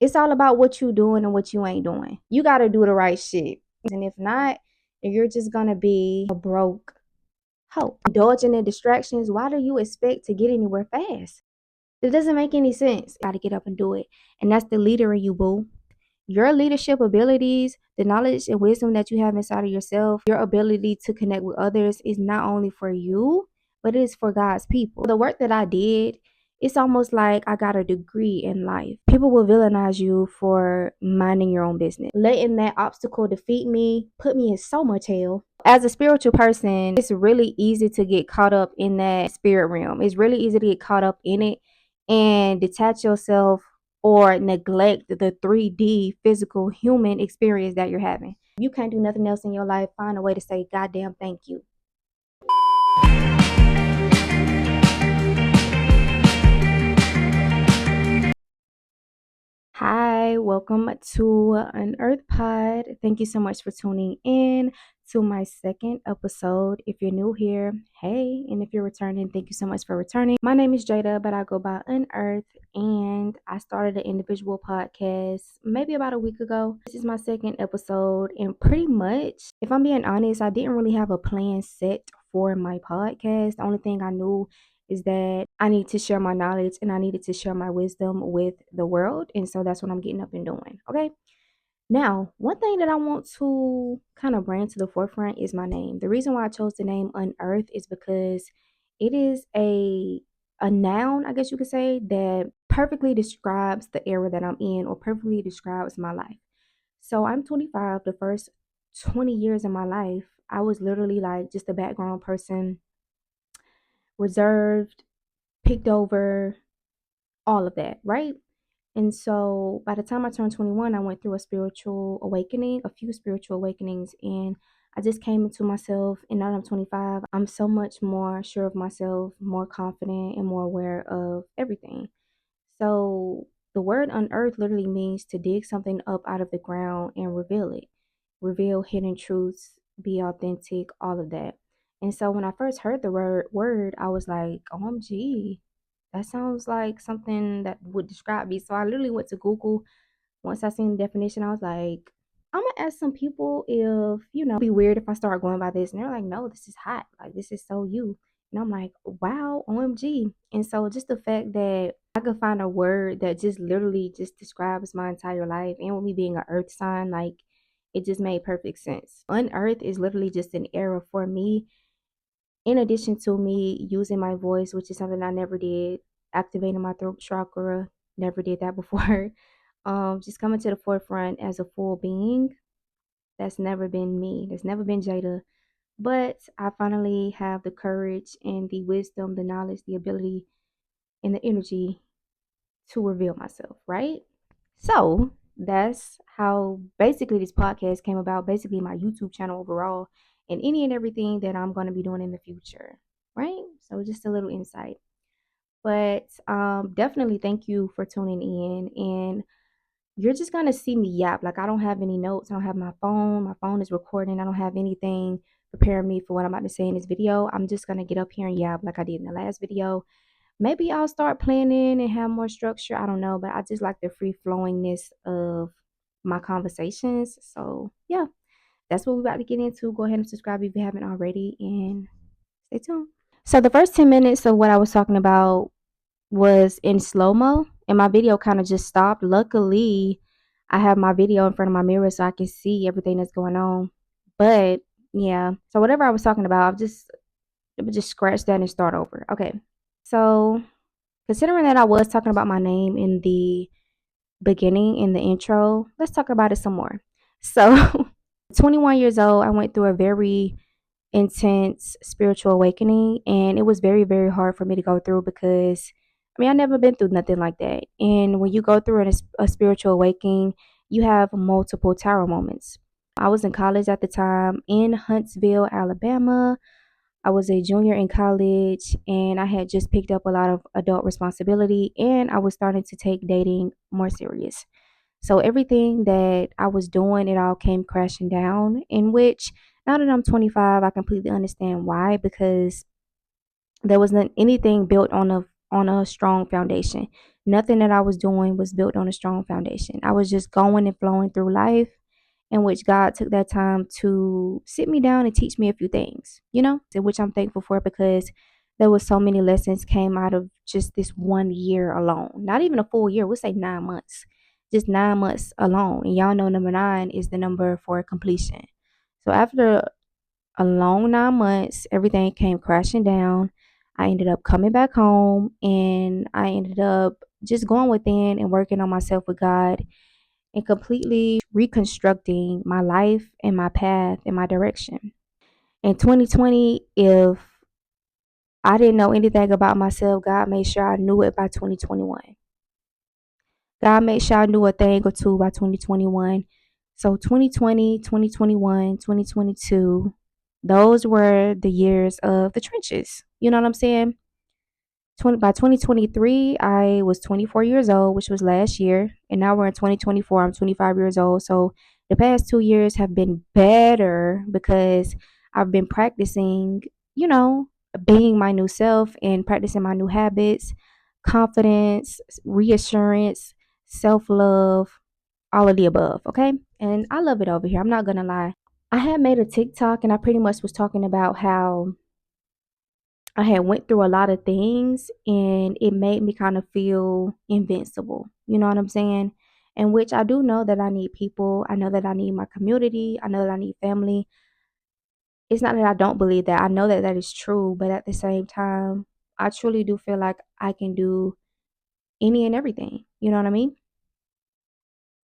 It's all about what you doing and what you ain't doing. You got to do the right shit. And if not, you're just going to be a broke hoe. Indulging in distractions, why do you expect to get anywhere fast? It doesn't make any sense. You got to get up and do it. And that's the leader in you, boo. Your leadership abilities, the knowledge and wisdom that you have inside of yourself, your ability to connect with others is not only for you, but it is for God's people. The work that I did, it's almost like I got a degree in life. People will villainize you for minding your own business. Letting that obstacle defeat me, put me in so much hell. As a spiritual person, it's really easy to get caught up in that spirit realm. It's really easy to get caught up in it and detach yourself or neglect the 3D physical human experience that you're having. If you can't do nothing else in your life, find a way to say goddamn thank you. Hi, welcome to UNearthED Pod. Thank you so much for tuning in to my second episode. If you're new here, hey, and if you're returning, thank you so much for returning. My name is Jada, but I go by UNearTH, and I started an individual podcast maybe about a week ago. This is my second episode, and pretty much, if I'm being honest, I didn't really have a plan set for my podcast. The only thing I knew is that I need to share my knowledge and I needed to share my wisdom with the world. And so that's what I'm getting up and doing. Okay. Now, one thing that I want to kind of bring to the forefront is my name. The reason why I chose the name UNearTH is because it is a noun, I guess you could say, that perfectly describes the era that I'm in or perfectly describes my life. So I'm 25. The first 20 years of my life, I was literally like just a background person, reserved, picked over, all of that, right? And so by the time I turned 21, I went through a spiritual awakening, a few spiritual awakenings, and I just came into myself. And now that I'm 25, I'm so much more sure of myself, more confident, and more aware of everything. So the word unearth literally means to dig something up out of the ground and reveal it, reveal hidden truths, be authentic, all of that. And so when I first heard the word, I was like, OMG, that sounds like something that would describe me. So I literally went to Google. Once I seen the definition, I was like, I'm gonna ask some people if, be weird if I start going by this. And they're like, no, this is hot. Like, this is so you. And I'm like, wow, OMG. And so just the fact that I could find a word that just literally just describes my entire life, and with me being an earth sign, like, it just made perfect sense. Unearth is literally just an era for me, in addition to me using my voice, which is something I never did, activating my throat chakra, never did that before. Just coming to the forefront as a full being. That's never been me. That's never been Jada. But I finally have the courage and the wisdom, the knowledge, the ability, and the energy to reveal myself, right? So that's how basically this podcast came about, basically my YouTube channel overall, and any and everything that I'm going to be doing in the future, right? So just a little insight. But definitely thank you for tuning in. And you're just going to see me yap. Like, I don't have any notes. I don't have my phone. My phone is recording. I don't have anything preparing me for what I'm about to say in this video. I'm just going to get up here and yap like I did in the last video. Maybe I'll start planning and have more structure. I don't know, but I just like the free flowingness of my conversations. So yeah, that's what we're about to get into. Go ahead and subscribe if you haven't already, and stay tuned. So the first 10 minutes of what I was talking about was in slow-mo, and my video kind of just stopped. Luckily, I have my video in front of my mirror so I can see everything that's going on. But yeah, so whatever I was talking about, let me just scratch that and start over. Okay. So considering that I was talking about my name in the beginning, in the intro, let's talk about it some more. So, 21 years old, I went through a very intense spiritual awakening, and it was very, very hard for me to go through because I never been through nothing like that. And when you go through a spiritual awakening, you have multiple tower moments. I was in college at the time in Huntsville, Alabama. I was a junior in college, and I had just picked up a lot of adult responsibility, and I was starting to take dating more serious. So everything that I was doing, it all came crashing down, in which now that I'm 25, I completely understand why, because there wasn't anything built on a on a strong foundation. Nothing that I was doing was built on a strong foundation. I was just going and flowing through life, in which God took that time to sit me down and teach me a few things, in which I'm thankful for, because there was so many lessons came out of just this 1 year alone. Not even a full year, we'll say 9 months. Just 9 months alone. And y'all know number 9 is the number for completion. So after a long 9 months, everything came crashing down. I ended up coming back home, and I ended up just going within and working on myself with God and completely reconstructing my life and my path and my direction. In 2020, if I didn't know anything about myself, God made sure I knew it by 2021. God made sure I knew a thing or two by 2021. So 2020, 2021, 2022, those were the years of the trenches. You know what I'm saying? By 2023, I was 24 years old, which was last year, and now we're in 2024. I'm 25 years old. So the past 2 years have been better because I've been practicing, you know, being my new self and practicing my new habits, confidence, reassurance, self love, all of the above. Okay. And I love it over here. I'm not going to lie. I had made a TikTok and I pretty much was talking about how I had went through a lot of things and it made me kind of feel invincible. You know what I'm saying? In which I do know that I need people. I know that I need my community. I know that I need family. It's not that I don't believe that. I know that that is true, but at the same time, I truly do feel like I can do any and everything. You know what I mean?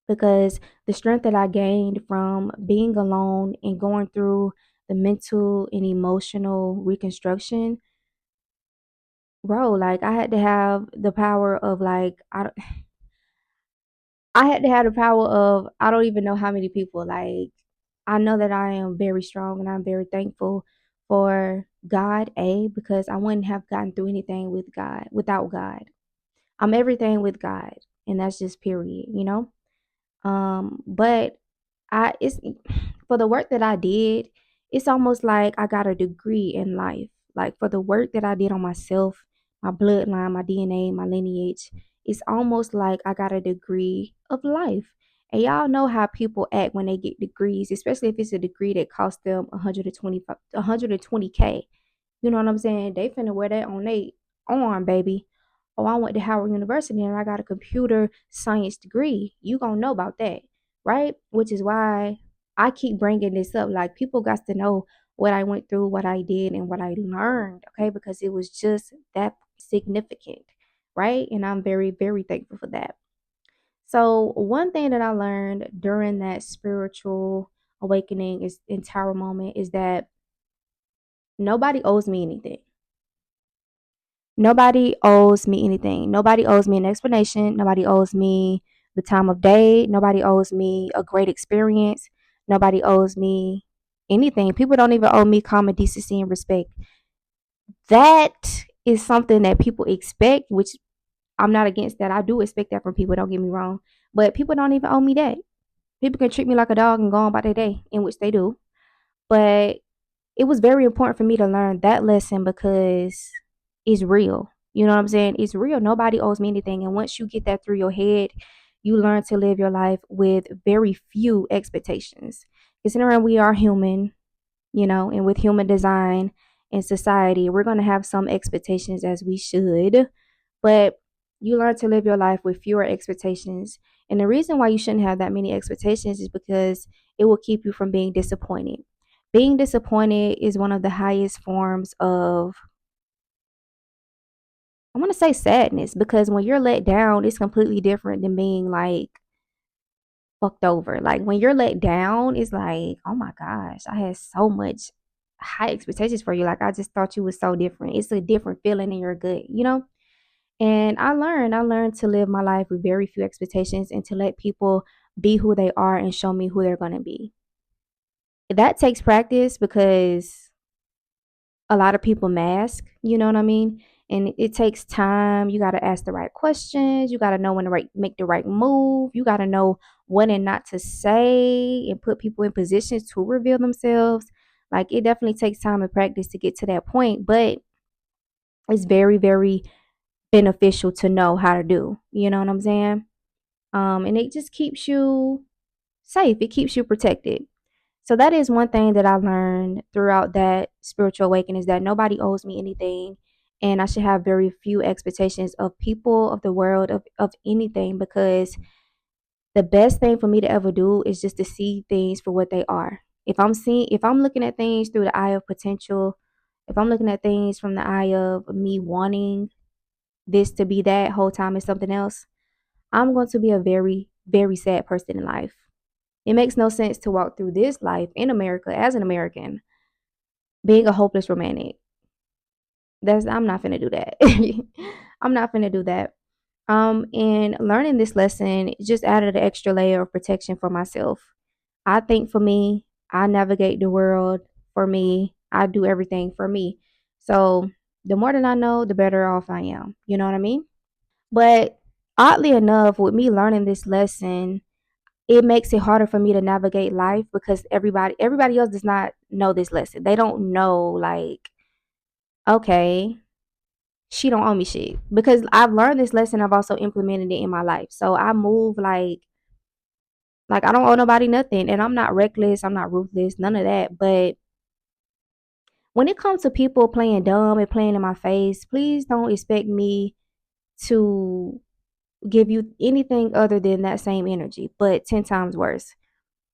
Because the strength that I gained from being alone and going through the mental and emotional reconstruction, bro, like I had to have the power of I had to have the power of I don't even know how many people. Like I know that I am very strong and I'm very thankful for God, because I wouldn't have gotten through anything without God. I'm everything with God, and that's just period. But I it's for the work that I did, it's almost like I got a degree in life. Like for the work that I did on myself, my bloodline, my DNA, my lineage, it's almost like I got a degree of life. And y'all know how people act when they get degrees, especially if it's a degree that costs them 120K. You know what I'm saying? They finna wear that on their arm, baby. Oh, I went to Howard University and I got a computer science degree. You gonna know about that, right? Which is why I keep bringing this up. Like people got to know what I went through, what I did, and what I learned. Okay, because it was just that significant, right? And I'm very, very thankful for that. So one thing that I learned during that spiritual awakening is entire moment is that nobody owes me anything. Nobody owes me anything. Nobody owes me an explanation. Nobody owes me the time of day. Nobody owes me a great experience. Nobody owes me anything. People don't even owe me common decency and respect. That is something that people expect, which I'm not against that. I do expect that from people, don't get me wrong. But people don't even owe me that. People can treat me like a dog and go on about their day, in which they do. But it was very important for me to learn that lesson because it's real. You know what I'm saying? It's real. Nobody owes me anything. And once you get that through your head, you learn to live your life with very few expectations. Considering we are human, and with human design and society, we're going to have some expectations, as we should, but you learn to live your life with fewer expectations. And the reason why you shouldn't have that many expectations is because it will keep you from being disappointed. Being disappointed is one of the highest forms of, I want to say, sadness, because when you're let down, it's completely different than being like fucked over. Like when you're let down, it's like, oh my gosh, I had so much high expectations for you. Like I just thought you was so different. It's a different feeling in your gut. And I learned to live my life with very few expectations and to let people be who they are and show me who they're going to be. That takes practice because a lot of people mask, you know what I mean? And it takes time. You got to ask the right questions. You got to know when to make the right move. You got to know when and not to say and put people in positions to reveal themselves. Like it definitely takes time and practice to get to that point, but it's very, very beneficial to know how to do. You know what I'm saying? And it just keeps you safe. It keeps you protected. So that is one thing that I learned throughout that spiritual awakening, is that nobody owes me anything, and I should have very few expectations of people, of the world, of anything, because the best thing for me to ever do is just to see things for what they are. If I'm looking at things through the eye of potential, if I'm looking at things from the eye of me wanting this to be that whole time is something else, I'm going to be a very, very sad person in life. It makes no sense to walk through this life in America as an American being a hopeless romantic. I'm not finna do that. I'm not finna do that. And learning this lesson just added an extra layer of protection for myself. I think for me, I navigate the world for me. I do everything for me. So the more that I know, the better off I am. You know what I mean? But oddly enough, with me learning this lesson, it makes it harder for me to navigate life because everybody else does not know this lesson. They don't know, like, okay, she don't owe me shit. Because I've learned this lesson, I've also implemented it in my life. So I move like I don't owe nobody nothing, and I'm not reckless, I'm not ruthless, none of that. But when it comes to people playing dumb and playing in my face, please don't expect me to give you anything other than that same energy, but 10 times worse.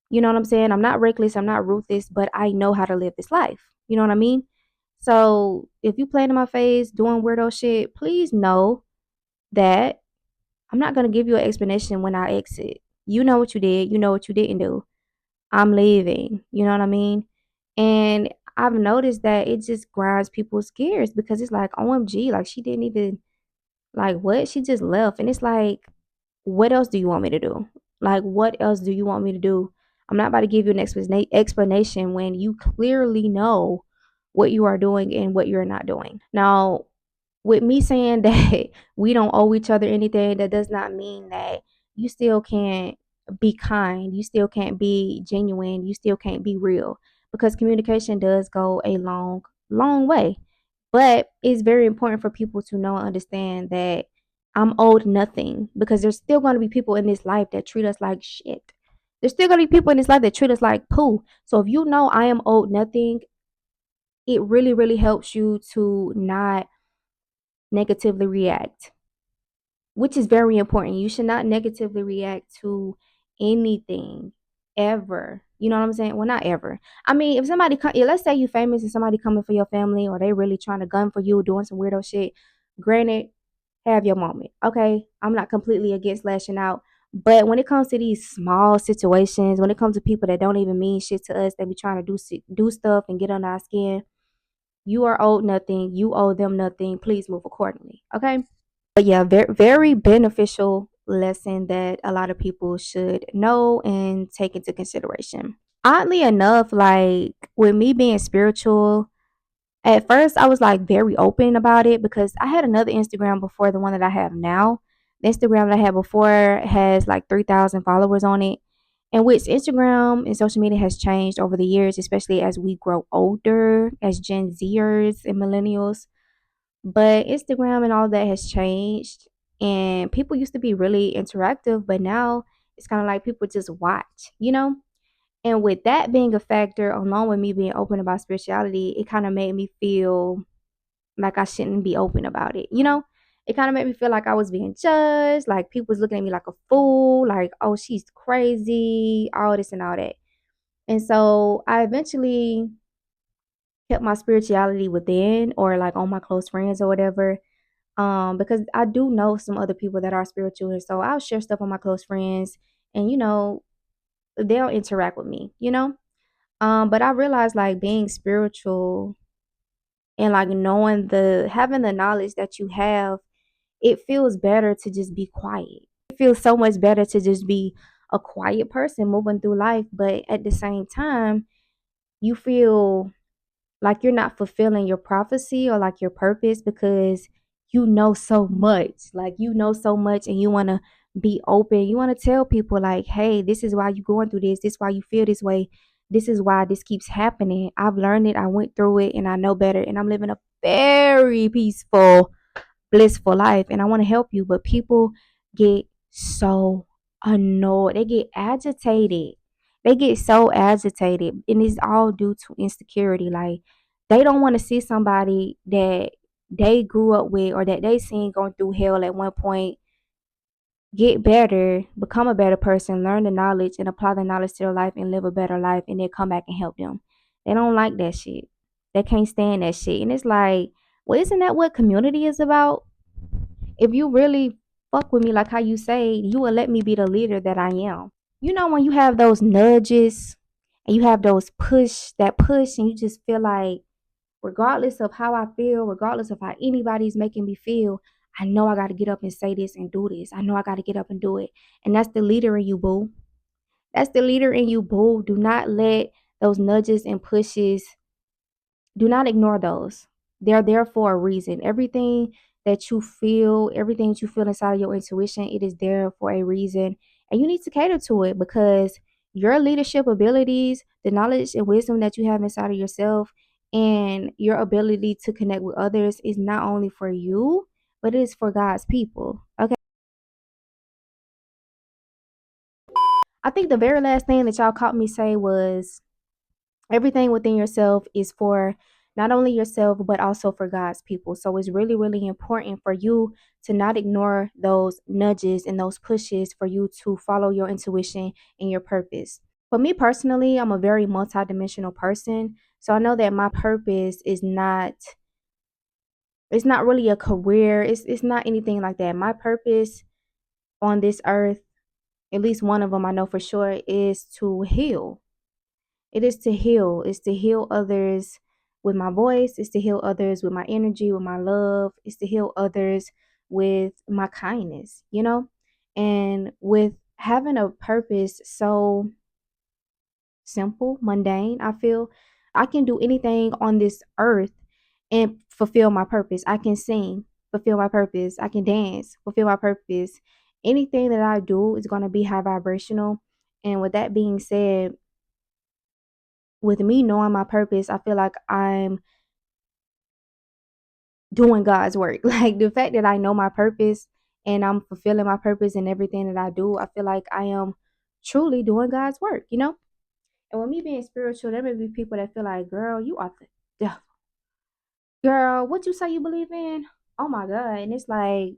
You know what I'm saying? I'm not reckless, I'm not ruthless, but I know how to live this life. You know what I mean? So if you playing in my face, doing weirdo shit, please know that I'm not gonna give you an explanation when I exit. You know what you did, you know what you didn't do. I'm leaving. You know what I mean? And I've noticed that it just grinds people's gears because it's like, OMG, like she didn't even, like, what? She just left. And it's like, what else do you want me to do? Like, what else do you want me to do? I'm not about to give you an explanation when you clearly know what you are doing and what you're not doing. Now, with me saying that we don't owe each other anything, that does not mean that you still can't be kind, you still can't be genuine, you still can't be real, because communication does go a long, long way. But it's very important for people to know and understand that I'm owed nothing, because there's still going to be people in this life that treat us like shit. There's still going to be people in this life that treat us like poo. So if you know I am owed nothing, it really, really helps you to not negatively react, which is very important. You should not negatively react to anything ever. You know what I'm saying? Well, not ever. I mean, if somebody let's say you famous and somebody coming for your family, or they really trying to gun for you, doing some weirdo shit. Granted, have your moment. Okay, I'm not completely against lashing out, but when it comes to these small situations, when it comes to people that don't even mean shit to us, they be trying to do stuff and get on our skin. You are owed nothing. You owe them nothing. Please move accordingly. Okay. But yeah, very, very beneficial lesson that a lot of people should know and take into consideration. Oddly enough, like with me being spiritual, at first I was like very open about it because I had another Instagram before the one that I have now. The Instagram that I had before has like 3,000 followers on it. And which Instagram and social media has changed over the years, especially as we grow older, as Gen Zers and millennials. But Instagram and all that has changed. And people used to be really interactive, but now it's kind of like people just watch, you know? And with that being a factor, along with me being open about spirituality, it kind of made me feel like I shouldn't be open about it, you know? It kind of made me feel like I was being judged, like people was looking at me like a fool, like, oh, she's crazy, all this and all that. And so I eventually kept my spirituality within, or like on my close friends or whatever, because I do know some other people that are spiritual, and so I'll share stuff on my close friends, and they'll interact with me, but I realized, like, being spiritual and like knowing the having the knowledge that you have, it feels better to just be quiet. It feels so much better to just be a quiet person moving through life, but at the same time you feel like you're not fulfilling your prophecy or like your purpose, because you know so much. Like, you know so much, and you want to be open. You want to tell people, like, hey, this is why you're going through this. This is why you feel this way. This is why this keeps happening. I've learned it. I went through it and I know better. And I'm living a very peaceful, blissful life and I want to help you, but people get so annoyed. They get agitated. They get so agitated, and it's all due to insecurity. Like, they don't want to see somebody that they grew up with or that they seen going through hell at one point get better, become a better person, learn the knowledge and apply the knowledge to their life and live a better life, and then come back and help them. They don't like that shit. They can't stand that shit. And it's like, well, isn't that what community is about? If you really fuck with me like how you say, you will let me be the leader that I am. You know, when you have those nudges and you have those push, and you just feel like, regardless of how I feel, regardless of how anybody's making me feel, I know I got to get up and say this and do this. I know I got to get up and do it. And that's the leader in you, boo. That's the leader in you, boo. Do not let those nudges and pushes, do not ignore those. They're there for a reason. Everything that you feel inside of your intuition, it is there for a reason. And you need to cater to it, because your leadership abilities, the knowledge and wisdom that you have inside of yourself, and your ability to connect with others is not only for you, but it is for God's people. Okay. I think the very last thing that y'all caught me say was, everything within yourself is for not only yourself, but also for God's people. So it's really, really important for you to not ignore those nudges and those pushes for you to follow your intuition and your purpose. For me personally, I'm a very multidimensional person. So I know that my purpose is not, it's not really a career. It's not anything like that. My purpose on this earth, at least one of them I know for sure, is to heal. It is to heal. It's to heal others with my voice. It's to heal others with my energy, with my love. It's to heal others with my kindness, you know? And with having a purpose so simple, mundane, I feel I can do anything on this earth and fulfill my purpose. I can sing, fulfill my purpose. I can dance, fulfill my purpose. Anything that I do is going to be high vibrational. And with that being said, with me knowing my purpose, I feel like I'm doing God's work. Like, the fact that I know my purpose and I'm fulfilling my purpose in everything that I do, I feel like I am truly doing God's work, you know? And with me being spiritual, there may be people that feel like, girl, you are the devil. Girl, what you say you believe in? Oh my God. And it's like,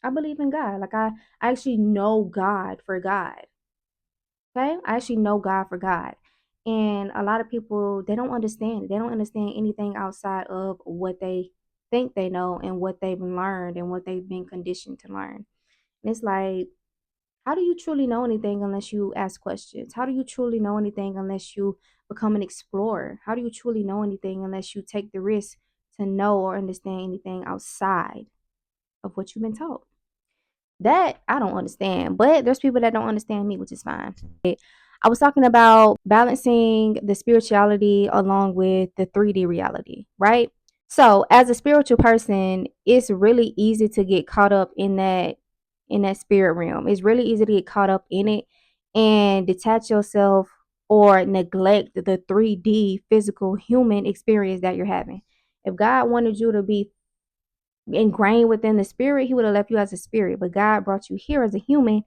I believe in God. Like, I actually know God for God. Okay, I actually know God for God. And a lot of people, they don't understand it. They don't understand anything outside of what they think they know and what they've learned and what they've been conditioned to learn. And it's like, how do you truly know anything unless you ask questions? How do you truly know anything unless you become an explorer? How do you truly know anything unless you take the risk to know or understand anything outside of what you've been taught? That I don't understand, but there's people that don't understand me, which is fine. I was talking about balancing the spirituality along with the 3D reality, right? So, as a spiritual person, it's really easy to get caught up in that spirit realm. It's really easy to get caught up in it and detach yourself or neglect the 3D physical human experience that you're having. If God wanted you to be ingrained within the spirit, he would have left you as a spirit. But God brought you here as a human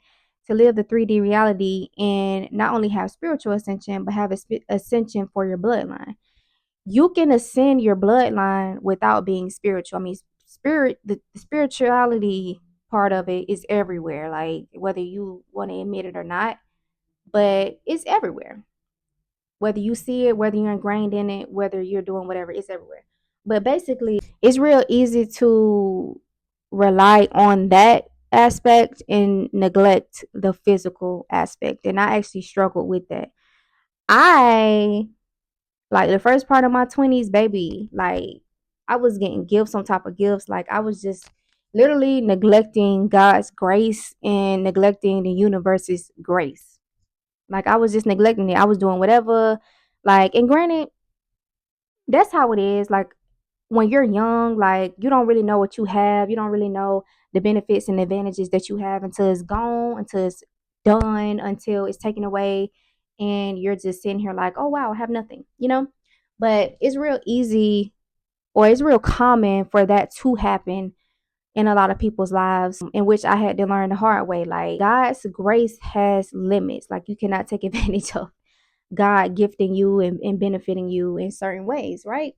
to live the 3D reality and not only have spiritual ascension, but have ascension for your bloodline. You can ascend your bloodline without being spiritual. I mean, the spirituality part of it is everywhere, like whether you want to admit it or not, but it's everywhere. Whether you see it, whether you're ingrained in it, whether you're doing whatever, it's everywhere. But basically, it's real easy to rely on that aspect and neglect the physical aspect. And I actually struggled with that. I, like, the first part of my 20s, baby, like, I was getting gifts on top of gifts. Like, I was just literally neglecting God's grace and neglecting the universe's grace. Like, I was just neglecting it. I was doing whatever. Like, and granted, that's how it is. Like, when you're young, like, you don't really know what you have. You don't really know the benefits and advantages that you have until it's gone, until it's done, until it's taken away, and you're just sitting here like, oh wow, I have nothing, you know? But it's real easy, or it's real common for that to happen in a lot of people's lives, in which I had to learn the hard way. Like, God's grace has limits. Like, you cannot take advantage of God gifting you and benefiting you in certain ways, right?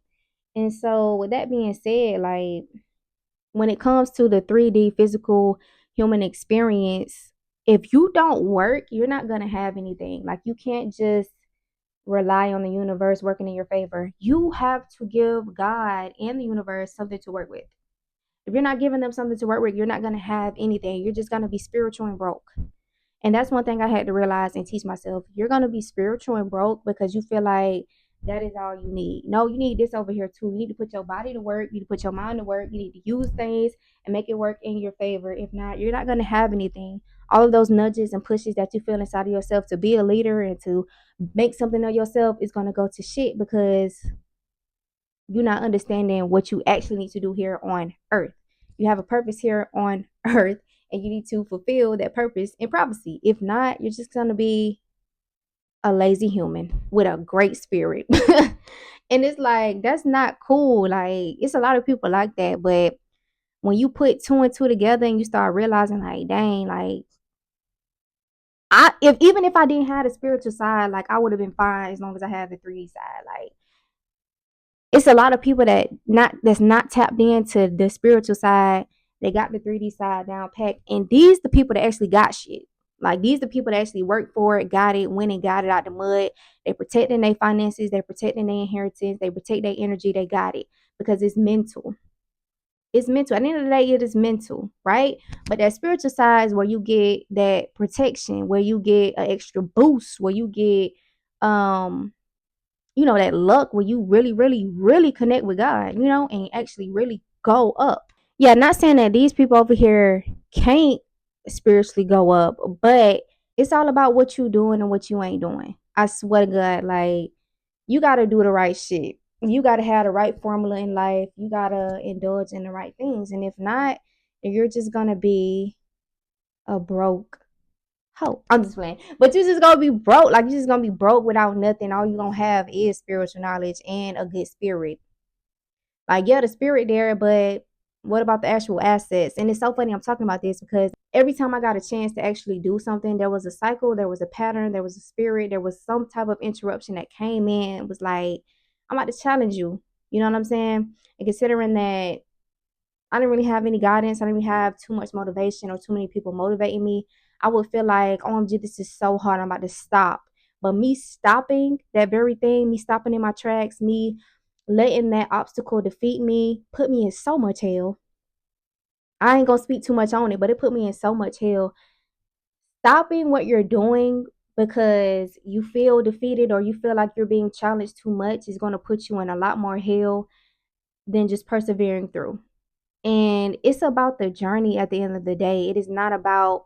And so, with that being said, like, when it comes to the 3D physical human experience, if you don't work, you're not going to have anything. Like, you can't just rely on the universe working in your favor. You have to give God and the universe something to work with. If you're not giving them something to work with, you're not going to have anything. You're just going to be spiritual and broke. And that's one thing I had to realize and teach myself. You're going to be spiritual and broke because you feel like that is all you need. No, you need this over here too. You need to put your body to work. You need to put your mind to work. You need to use things and make it work in your favor. If not, you're not going to have anything. All of those nudges and pushes that you feel inside of yourself to be a leader and to make something of yourself is going to go to shit because you're not understanding what you actually need to do here on earth. You have a purpose here on earth and you need to fulfill that purpose in prophecy. If not, you're just going to be a lazy human with a great spirit. And it's like, that's not cool. Like, it's a lot of people like that. But when you put two and two together and you start realizing, like, dang, like, even if I didn't have the spiritual side, like, I would have been fine as long as I had the 3D side. Like, it's a lot of people that's not tapped into the spiritual side. They got the 3D side down packed, and these the people that actually got shit. Like, these the people that actually worked for it, got it, went and got it out the mud. They protecting their finances, they protecting their inheritance, they protect their energy. They got it because it's mental. It's mental. At the end of the day, it is mental, right? But that spiritual side is where you get that protection, where you get an extra boost, where you get that luck where you really, really, really connect with God, and actually really go up. Yeah, not saying that these people over here can't spiritually go up, but it's all about what you doing and what you ain't doing. I swear to God, like, you gotta do the right shit. You gotta have the right formula in life. You gotta indulge in the right things. And if not, you're just gonna be a broke hoe. I'm just playing. But you're just gonna be broke. Like, you're just gonna be broke without nothing. All you're gonna have is spiritual knowledge and a good spirit. Like, yeah, the spirit there, but what about the actual assets? And it's so funny I'm talking about this because every time I got a chance to actually do something, there was a cycle, there was a pattern, there was a spirit, there was some type of interruption that came in. It was like, I'm about to challenge you. You know what I'm saying? And considering that I didn't really have any guidance. I didn't really have too much motivation or too many people motivating me. I would feel like, OMG, this is so hard. I'm about to stop. But me stopping that very thing, me stopping in my tracks, me letting that obstacle defeat me, put me in so much hell. I ain't going to speak too much on it, but it put me in so much hell. Stopping what you're doing because you feel defeated or you feel like you're being challenged too much is going to put you in a lot more hell than just persevering through. And it's about the journey at the end of the day. It's not about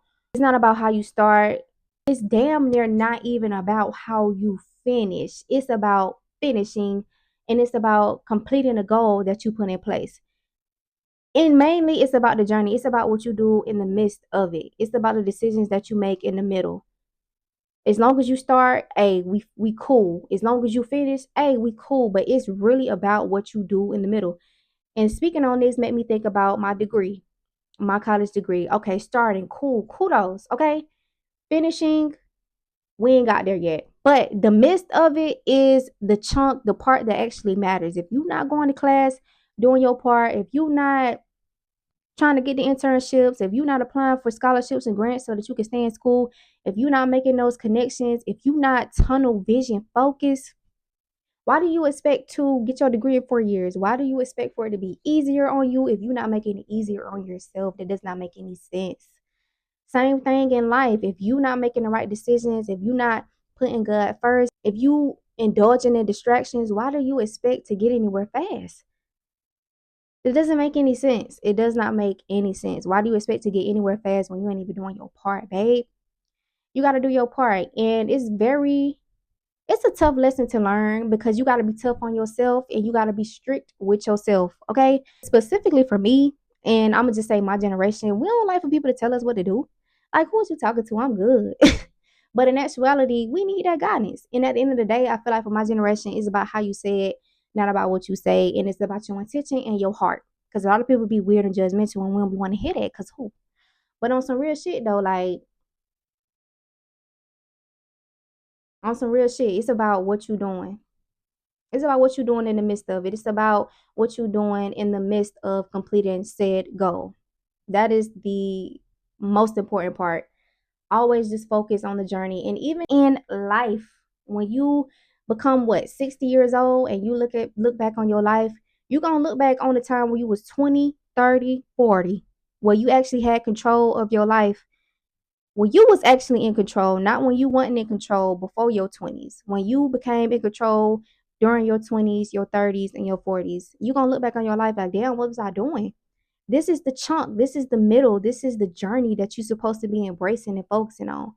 how you start. It's damn near not even about how you finish. It's about finishing and it's about completing a goal that you put in place. And mainly it's about the journey. It's about what you do in the midst of it. It's about the decisions that you make in the middle. As long as you start, hey, we cool. As long as you finish, hey, we cool. But it's really about what you do in the middle. And speaking on this made me think about my degree, my college degree. Okay, starting, cool, kudos. Okay, finishing, we ain't got there yet. But the midst of it is the chunk, the part that actually matters. If you're not going to class, doing your part, if you're not trying to get the internships, if you're not applying for scholarships and grants so that you can stay in school, if you're not making those connections, if you're not tunnel vision focused, why do you expect to get your degree in 4 years? Why do you expect for it to be easier on you if you're not making it easier on yourself? That does not make any sense. Same thing in life. If you're not making the right decisions, if you're not putting God first, if you indulging in distractions, why do you expect to get anywhere fast? It doesn't make any sense. It does not make any sense. Why do you expect to get anywhere fast when you ain't even doing your part, babe? You got to do your part. And it's a tough lesson to learn because you got to be tough on yourself and you got to be strict with yourself. Okay. Specifically for me, and I'm going to just say my generation, we don't like for people to tell us what to do. Like, who is you talking to? I'm good. But in actuality, we need that guidance. And at the end of the day, I feel like for my generation, it's about how you say it, not about what you say. And it's about your intention and your heart. Because a lot of people be weird and judgmental and we don't want to hear that because who? But on some real shit though, like on some real shit, it's about what you doing. It's about what you're doing in the midst of it. It's about what you're doing in the midst of completing said goal. That is the most important part. Always just focus on the journey. And even in life, when you become what 60 years old and you look back on your life, you're gonna look back on the time when you was 20, 30, 40, where you actually had control of your life. When you was actually in control, not when you wasn't in control before your 20s. When you became in control during your 20s, your 30s, and your 40s, you're gonna look back on your life like, damn, what was I doing? This is the chunk, this is the middle, this is the journey that you're supposed to be embracing and focusing on.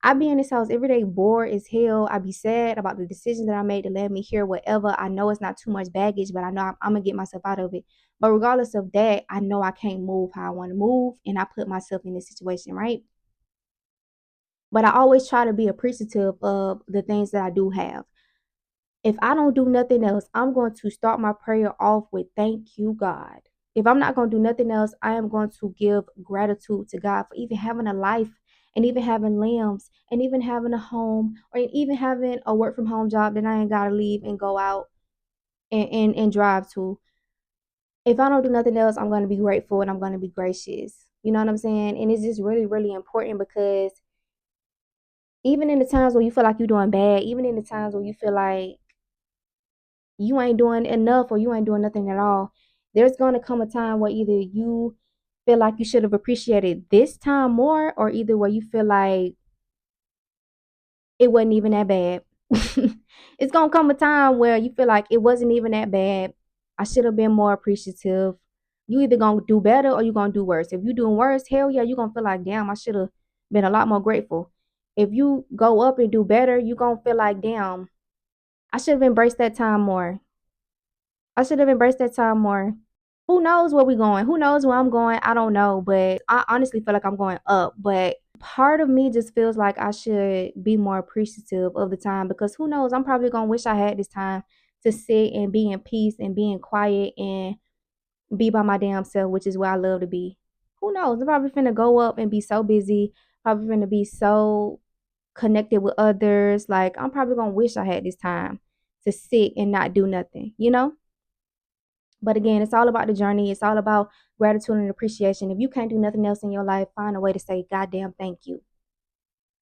I be in this house every day bored as hell. I be sad about the decisions that I made to let me hear whatever. I know it's not too much baggage, but I know I'm gonna get myself out of it. But regardless of that, I know I can't move how I want to move, and I put myself in this situation, right? But I always try to be appreciative of the things that I do have. If I don't do nothing else, I'm going to start my prayer off with thank you, God. If I'm not going to do nothing else, I am going to give gratitude to God for even having a life and even having limbs and even having a home or even having a work from home job that I ain't got to leave and go out and drive to. If I don't do nothing else, I'm going to be grateful and I'm going to be gracious. You know what I'm saying? And it's just really, really important because even in the times where you feel like you're doing bad, even in the times where you feel like you ain't doing enough or you ain't doing nothing at all, there's going to come a time where either you feel like you should have appreciated this time more or either where you feel like it wasn't even that bad. It's going to come a time where you feel like it wasn't even that bad. I should have been more appreciative. You either going to do better or you going to do worse. If you're doing worse, hell yeah, you're going to feel like, damn, I should have been a lot more grateful. If you go up and do better, you're going to feel like, damn, I should have embraced that time more. I should have embraced that time more. Who knows where we're going? Who knows where I'm going? I don't know, but I honestly feel like I'm going up. But part of me just feels like I should be more appreciative of the time because who knows? I'm probably gonna wish I had this time to sit and be in peace and be in quiet and be by my damn self, which is where I love to be. Who knows? I'm probably finna go up and be so busy, probably finna be so connected with others. Like I'm probably gonna wish I had this time to sit and not do nothing, you know? But again, it's all about the journey. It's all about gratitude and appreciation. If you can't do nothing else in your life, find a way to say goddamn thank you.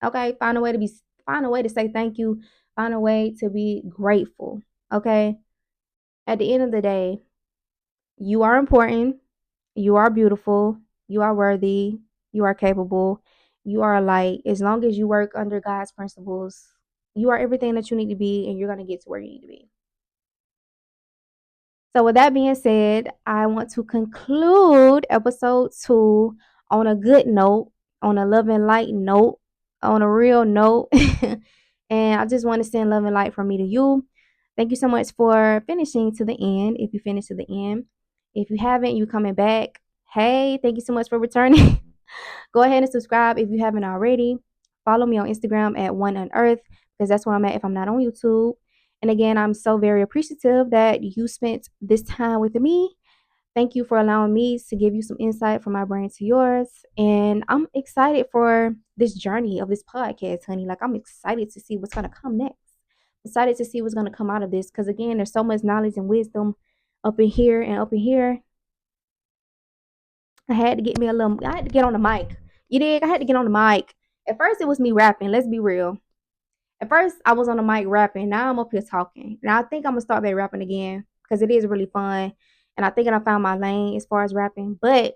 Okay? Find a way to say thank you. Find a way to be grateful. Okay? At the end of the day, you are important. You are beautiful. You are worthy. You are capable. You are a light. As long as you work under God's principles, you are everything that you need to be and you're going to get to where you need to be. So, with that being said, I want to conclude episode 2 on a good note, on a love and light note, on a real note. And I just want to send love and light from me to you. Thank you so much for finishing to the end. If you finished to the end, if you haven't, you coming back. Hey, thank you so much for returning. Go ahead and subscribe if you haven't already. Follow me on Instagram at UNearthED because that's where I'm at if I'm not on YouTube. And again, I'm so very appreciative that you spent this time with me. Thank you for allowing me to give you some insight from my brain to yours. And I'm excited for this journey of this podcast, honey. Like, I'm excited to see what's going to come next. Excited to see what's going to come out of this. Because, again, there's so much knowledge and wisdom up in here and up in here. I had to get on the mic. You dig? I had to get on the mic. At first, it was me rapping. Let's be real. At first, I was on the mic rapping. Now I'm up here talking. Now I think I'm gonna start back rapping again because it is really fun, and I think that I found my lane as far as rapping. But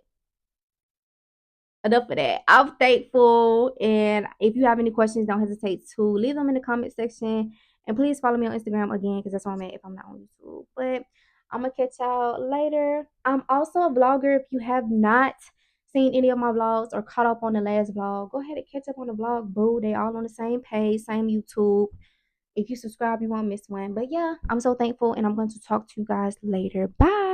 enough of that. I'm thankful, and if you have any questions, don't hesitate to leave them in the comment section. And please follow me on Instagram again because that's where I'm at if I'm not on YouTube. But I'm gonna catch y'all later. I'm also a vlogger. If you have not seen any of my vlogs or caught up on the last vlog, go ahead and catch up on the vlog. Boo, they all on the same page, same YouTube. If you subscribe, you won't miss one. But yeah, I'm so thankful and I'm going to talk to you guys later. Bye.